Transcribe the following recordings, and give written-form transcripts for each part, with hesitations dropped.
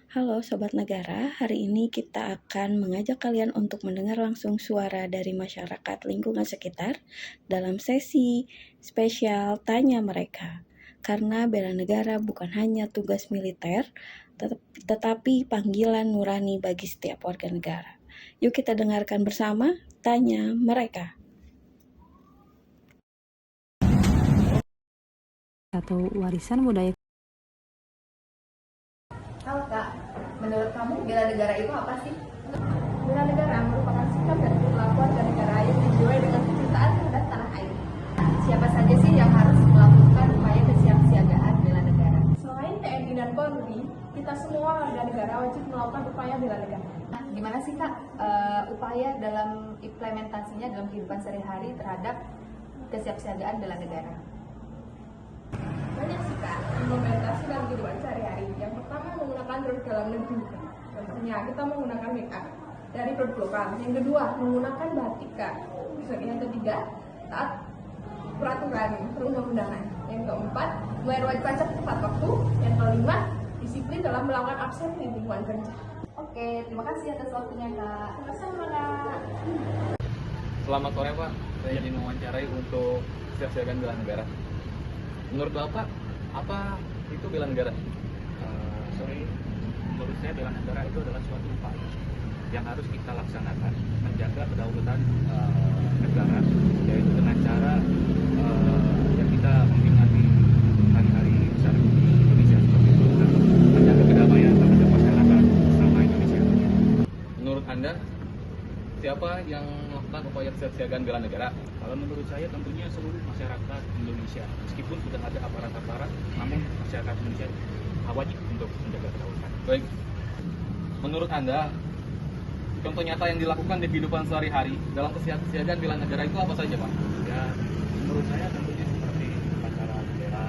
Halo Sobat Negara, hari ini kita akan mengajak kalian untuk mendengar langsung suara dari masyarakat lingkungan sekitar dalam sesi spesial Tanya Mereka. Karena bela negara bukan hanya tugas militer, tetapi panggilan nurani bagi setiap warga negara. Yuk kita dengarkan bersama Tanya Mereka. Atau warisan budaya. Halo Kak, menurut kamu bela negara itu apa sih? Bela negara merupakan sikap dan perilaku warga negara yang dijiwai dengan kecintaan terhadap tanah air. Siapa saja sih yang harus melakukan upaya kesiapsiagaan bela negara? Selain TNI dan Polri, kita semua warga negara wajib melakukan upaya bela negara. Gimana sih Kak upaya dalam implementasinya dalam kehidupan sehari-hari terhadap kesiapsiagaan bela negara? Banyak sih Kak, implementasi dalam kehidupan sehari-hari. Yang pertama menggunakan produk dalam negeri. Contohnya kita menggunakan make up dari produk lokal. Yang kedua menggunakan batik Kak. Yang ketiga taat peraturan perundang-undangan. Yang keempat membayar wajib pajak tepat waktu. Yang kelima disiplin dalam melakukan absen di lingkungan kerja. Oke, terima kasih atas waktunya Kak. Sama-sama Kak. Selamat sore Pak, saya ingin mewawancarai untuk kesiapsiagaan bela negara. Menurut Bapak, apa itu bela negara? Sorry, menurut saya bela negara itu adalah suatu upaya yang harus kita laksanakan menjaga kedaulatan negara, yaitu dengan cara yang kita memperingati hari-hari besar di Indonesia seperti itu, dan menjaga kedamaian terhadap masyarakat sama Indonesia. Menurut Anda, siapa yang melakukan upaya kesiapsiagaan bela negara? Kalau menurut saya tentunya seluruh masyarakat Indonesia, meskipun sudah ada aparat-aparat, namun masyarakat Indonesia wajib untuk menjaga kedaulatan. Baik, menurut Anda, contoh nyata yang dilakukan di kehidupan sehari-hari dalam kesiapsiagaan bela negara itu apa saja Pak? Ya, menurut saya tentunya seperti upacara bendera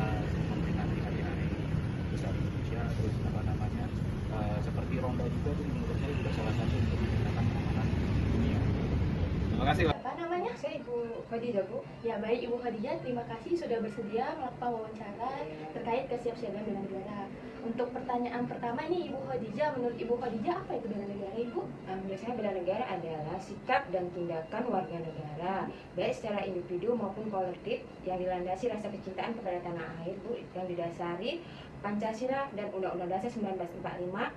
memperingati hari-hari besar Indonesia, terus apa namanya seperti ronda juga itu menurut saya juga salah satu untuk meningkatkan keamanan dunia. Terima kasih Pak. Apa namanya? Saya Ibu Khadijah, Bu. Ya, baik Ibu Khadijah, terima kasih sudah bersedia melakukan wawancara terkait kesiapsiagaan bela negara. Untuk pertanyaan pertama ini Ibu Khadijah, menurut Ibu Khadijah apa itu bela negara, Ibu? Menurut saya bela negara adalah sikap dan tindakan warga negara, baik secara individu maupun kolektif yang dilandasi rasa kecintaan kepada tanah air, Bu, yang didasari Pancasila dan Undang-Undang Dasar 1945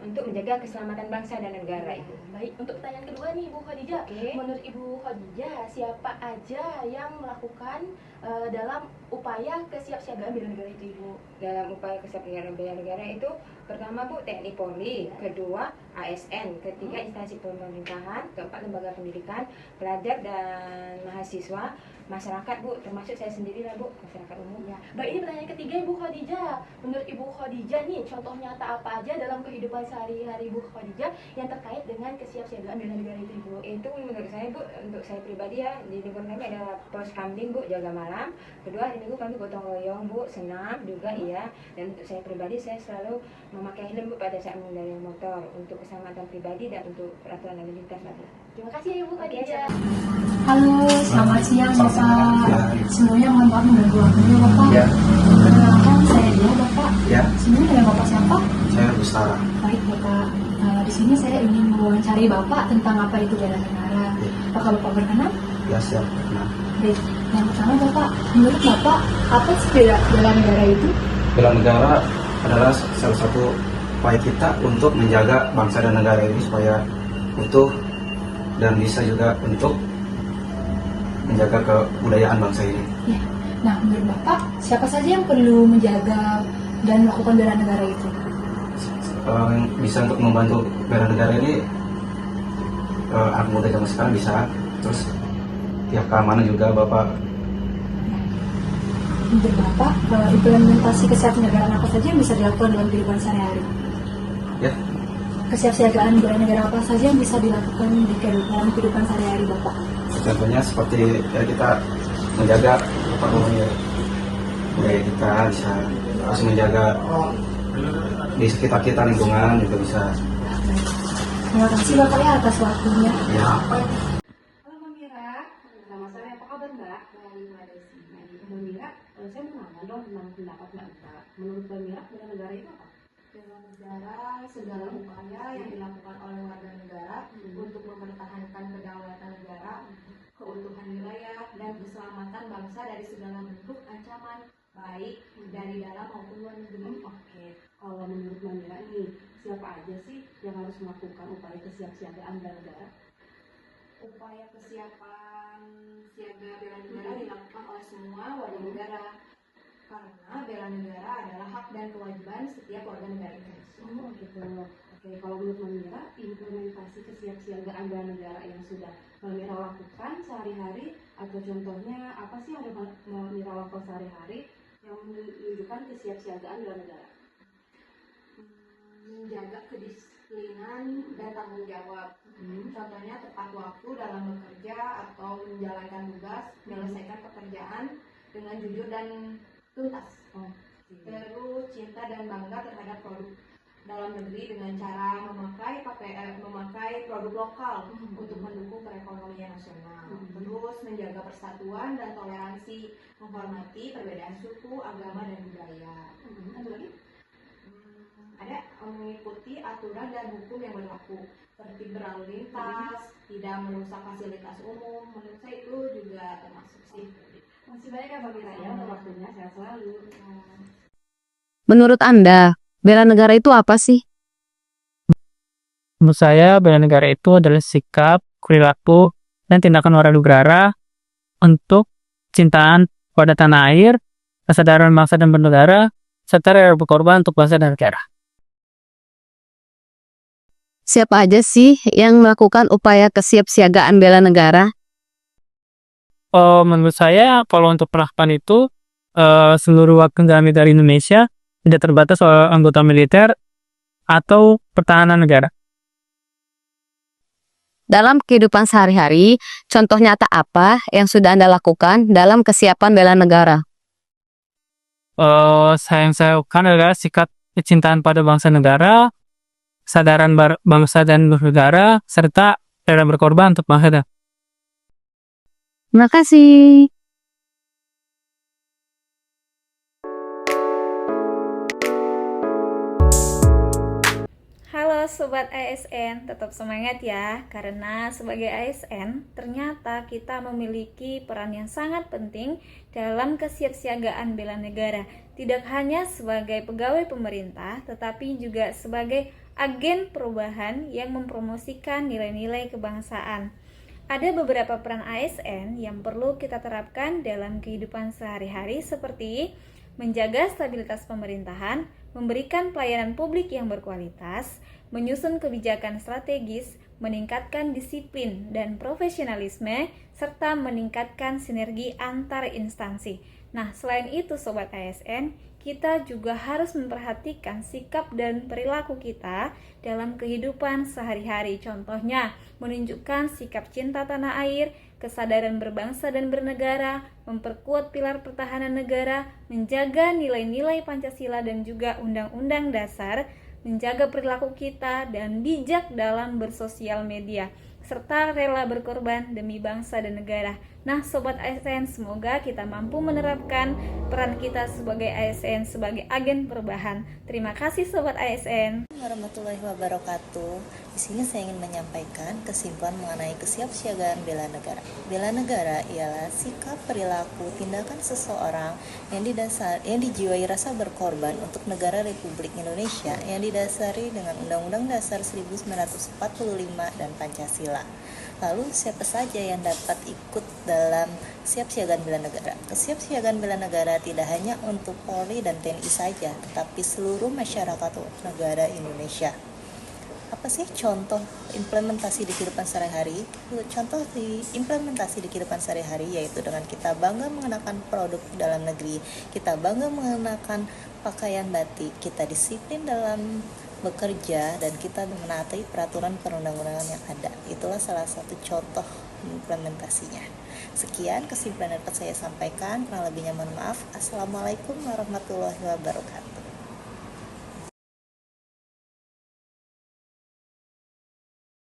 untuk menjaga keselamatan bangsa dan negara, Ibu. Baik, untuk pertanyaan kedua nih Ibu Khadijah. Oke. Menurut Ibu Khadijah, siapa aja yang melakukan dalam upaya kesiapsiagaan bela negara itu, Ibu? Dalam upaya kesiapsiagaan bela negara itu pertama, Bu, TNI Polri, kedua ASN, ketiga instansi pemerintahan, keempat lembaga pendidikan, pelajar dan mahasiswa, masyarakat, Bu, termasuk saya sendiri lah, Bu, masyarakat umum. Ya. Baik, ini pertanyaan ketiga Ibu Khadijah. Menurut Ibu Khadijah nih, contoh nyata apa aja dalam kehidupan sehari-hari Ibu Khadijah yang terkait dengan kesiapsiagaan bela negara itu, Ibu? Itu menurut saya, Bu, untuk saya pribadi ya, di lingkungan kami ada pos kamling, Bu, jaga malam. Kedua, ini Bu, kami gotong royong, Bu, senam juga, iya. Dan untuk saya pribadi, saya selalu memakai helm, Bu, pada saat mengendarai motor untuk keselamatan pribadi dan untuk peraturan lalu lintas, Bu. Terima kasih ya Ibu Khadijah. Halo, selamat siang Bapak. Semuanya mohon maaf mengganggu waktunya Bapak. Ya. Perkenalkan saya dia Bapak. Ya, Sebenarnya dengan Bapak siapa? saya Bustara. Baik Bapak. Di sini saya ingin mewawancari Bapak tentang apa itu bela negara. Apakah Bapak berkenan? Ya, siap. Nah, Baik. Yang pertama Bapak, menurut Bapak apa sih bela negara itu? bela negara adalah salah satu upaya kita untuk menjaga bangsa dan negara ini supaya utuh dan bisa juga untuk menjaga kebudayaan bangsa ini. Ya. Nah, menurut Bapak siapa saja yang perlu menjaga dan melakukan bela negara itu? Yang bisa untuk membantu bela negara ini anak muda zaman sekarang bisa, terus pihak keamanan juga Bapak. Menurut Bapak, implementasi kesiapsiagaan apa saja yang bisa dilakukan dalam kehidupan sehari-hari? Ya, Kesiapsiagaan bela negara apa saja yang bisa dilakukan di dalam kehidupan sehari-hari Bapak? contohnya seperti ya, kita menjaga apa namanya budaya kita, bisa harus menjaga di sekitar kita lingkungan juga bisa. Terima kasih Bapak ya atas waktunya. Ya. Halo Mbak Mira, selamat sore, apa kabar Mbak? Baik Mbak Desi. Mbak Mira, saya mau nanya dong tentang pendapat Mbak Mira. Menurut Mbak Mira, bela negara itu apa? Bela negara segala upaya yang dilakukan oleh warga negara untuk mempertahankan kedaulatan negara, keutuhan wilayah, dan keselamatan bangsa dari segala bentuk ancaman, baik dari dalam maupun luar negeri. Oke, kalau menurut Mbak Mira nih, siapa aja sih yang harus melakukan upaya kesiapsiagaan bela negara? Upaya kesiapan siaga bela negara dilakukan oleh semua warga negara karena bela negara adalah hak dan kewajiban setiap warga negara Indonesia. Oh gitu. Oke, kalau menurut Mbak Mira, implementasi kesiapsiagaan bela negara yang sudah Mbak Mira lakukan sehari-hari atau contohnya apa sih yang ada Mbak Mira lakukan sehari-hari yang menunjukkan kesiapsiagaan bela negara? Menjaga kedisiplinan dan tanggung jawab. Contohnya tepat waktu dalam bekerja atau menjalankan tugas, menyelesaikan pekerjaan dengan jujur dan tuntas. Terus cinta dan bangga terhadap produk dalam negeri dengan cara memakai produk lokal untuk mendukung perekonomian nasional. Terus menjaga persatuan dan toleransi, menghormati perbedaan suku, agama, dan budaya. Satu lagi? Ada mengikuti aturan dan hukum yang berlaku, tertib berlalu lintas, tidak merusak fasilitas umum. Menurut saya itu juga termasuk sih. Masih banyak ya Mbak Mira ya untuk waktunya, sehat selalu. Menurut Anda, bela negara itu apa sih? Menurut saya, bela negara itu adalah sikap, perilaku, dan tindakan warga negara untuk cintaan pada tanah air, kesadaran bangsa dan bernegara, serta rela berkorban untuk bangsa dan negara. Siapa aja sih yang melakukan upaya kesiapsiagaan bela negara? Menurut saya, kalau untuk perlakuan itu, seluruh warga negara dari Indonesia tidak terbatas oleh anggota militer atau pertahanan negara. Dalam kehidupan sehari-hari, contoh nyata apa yang sudah Anda lakukan dalam kesiapan bela negara? Yang saya lakukan adalah sikap kecintaan pada bangsa negara, kesadaran bangsa dan bernegara, serta rela berkorban untuk bangsa. Terima kasih. Halo Sobat ASN, tetap semangat ya, karena sebagai ASN ternyata kita memiliki peran yang sangat penting dalam kesiapsiagaan bela negara. Tidak hanya sebagai pegawai pemerintah, tetapi juga sebagai agen perubahan yang mempromosikan nilai-nilai kebangsaan. Ada beberapa peran ASN yang perlu kita terapkan dalam kehidupan sehari-hari seperti menjaga stabilitas pemerintahan, memberikan pelayanan publik yang berkualitas, menyusun kebijakan strategis, meningkatkan disiplin dan profesionalisme, serta meningkatkan sinergi antar instansi. Nah, selain itu Sobat ASN, kita juga harus memperhatikan sikap dan perilaku kita dalam kehidupan sehari-hari. Contohnya, menunjukkan sikap cinta tanah air, kesadaran berbangsa dan bernegara, memperkuat pilar pertahanan negara, menjaga nilai-nilai Pancasila dan juga Undang-Undang Dasar, menjaga perilaku kita dan bijak dalam bersosial media, serta rela berkorban demi bangsa dan negara. Nah, Sobat ASN, semoga kita mampu menerapkan peran kita sebagai ASN sebagai agen perubahan. Terima kasih Sobat ASN. Warahmatullahi wabarakatuh. Di sini saya ingin menyampaikan kesimpulan mengenai kesiapsiagaan bela negara. Bela negara ialah sikap, perilaku, tindakan seseorang yang dijiwai rasa berkorban untuk negara Republik Indonesia yang didasari dengan Undang-Undang Dasar 1945 dan Pancasila. Lalu siapa saja yang dapat ikut dalam kesiapsiagaan bela negara? Kesiapsiagaan bela negara tidak hanya untuk Polri dan TNI saja, tetapi seluruh masyarakat negara Indonesia. Apa sih contoh implementasi di kehidupan sehari-hari? Contoh di implementasi di kehidupan sehari-hari yaitu dengan kita bangga mengenakan produk dalam negeri, kita bangga mengenakan pakaian batik, kita disiplin dalam bekerja, dan kita menaati peraturan perundang-undangan yang ada. Itulah salah satu contoh implementasinya. Sekian kesimpulan yang dapat saya sampaikan, kurang lebihnya mohon maaf. Assalamualaikum warahmatullahi wabarakatuh.